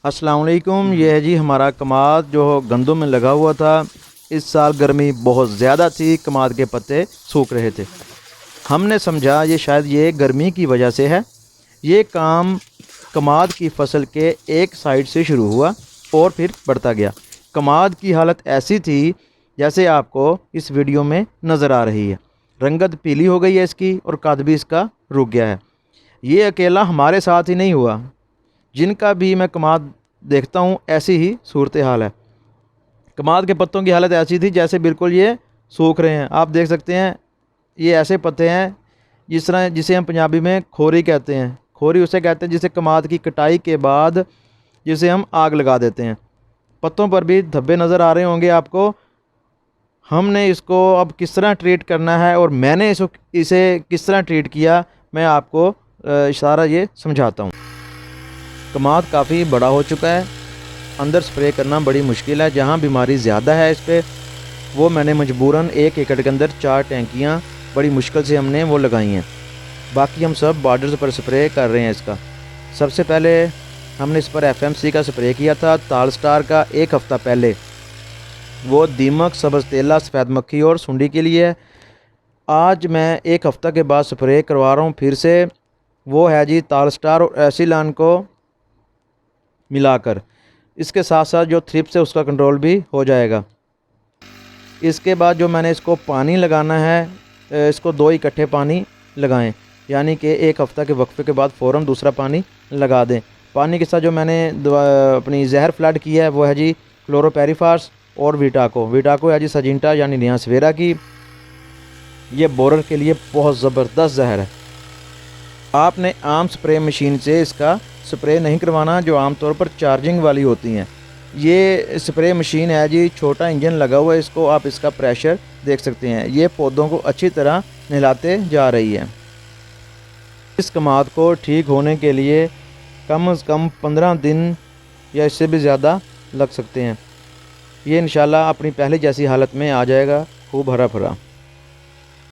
अस्सलाम वालेकुम। ये है जी हमारा कमाद जो गंदों में लगा हुआ था। इस साल गर्मी बहुत ज़्यादा थी, कमाद के पत्ते सूख रहे थे। हमने समझा ये शायद ये गर्मी की वजह से है। ये काम कमाद की फसल के एक साइड से शुरू हुआ और फिर बढ़ता गया। कमाद की हालत ऐसी थी जैसे आपको इस वीडियो में नज़र आ रही है। रंगत पीली हो गई है इसकी और कद भी इसका रुक गया है। ये अकेला हमारे साथ ही नहीं हुआ, जिनका भी मैं कमाद देखता हूँ ऐसी ही सूरत हाल है। कमाद के पत्तों की हालत ऐसी थी जैसे बिल्कुल ये सूख रहे हैं। आप देख सकते हैं ये ऐसे पत्ते हैं जिस तरह जिसे हम पंजाबी में खोरी कहते हैं। खोरी उसे कहते हैं जिसे कमाद की कटाई के बाद जिसे हम आग लगा देते हैं। पत्तों पर भी धब्बे नज़र आ रहे होंगे आपको। हमने इसको अब किस तरह ट्रीट करना है और मैंने इसे किस तरह ट्रीट किया, मैं आपको इशारा ये समझाता हूँ। कमाद काफ़ी बड़ा हो चुका है, अंदर स्प्रे करना बड़ी मुश्किल है। जहाँ बीमारी ज़्यादा है इस पर, वो मैंने मजबूरन 1 एकड़ के अंदर 4 टैंकियाँ बड़ी मुश्किल से हमने वो लगाई हैं। बाकी हम सब बॉर्डर्स पर स्प्रे कर रहे हैं इसका। सबसे पहले हमने इस पर FMC का स्प्रे किया था, ताल स्टार का, 1 हफ़्ता पहले। वो दीमक, सब्ज़ तेला, सफ़ेद मक्खी और सुंडी के लिए है। आज मैं 1 हफ़्ता के बाद स्प्रे करवा रहा हूँ फिर से। वो है जी ताल स्टार और एसिलान को मिलाकर। इसके साथ साथ जो थ्रिप्स है उसका कंट्रोल भी हो जाएगा। इसके बाद जो मैंने इसको पानी लगाना है, इसको 2 इकट्ठे पानी लगाएं, यानी कि 1 हफ़्ता के वक्फे के बाद फ़ौरन दूसरा पानी लगा दें। पानी के साथ जो मैंने अपनी जहर फ्लड की है वो है जी क्लोरोपेरीफास और वीटाको। वीटाको है जी सजिंटा यानी निया सवेरा की। ये बोरर के लिए बहुत ज़बरदस्त जहर है। आपने आम स्प्रे मशीन से इसका स्प्रे नहीं करवाना, जो आमतौर पर चार्जिंग वाली होती हैं। ये स्प्रे मशीन है जी, छोटा इंजन लगा हुआ है, इसको आप इसका प्रेशर देख सकते हैं। ये पौधों को अच्छी तरह नहलाते जा रही है। इस कमाद को ठीक होने के लिए कम से कम 15 दिन या इससे भी ज़्यादा लग सकते हैं। ये इंशाल्लाह अपनी पहले जैसी हालत में आ जाएगा, खूब हरा भरा।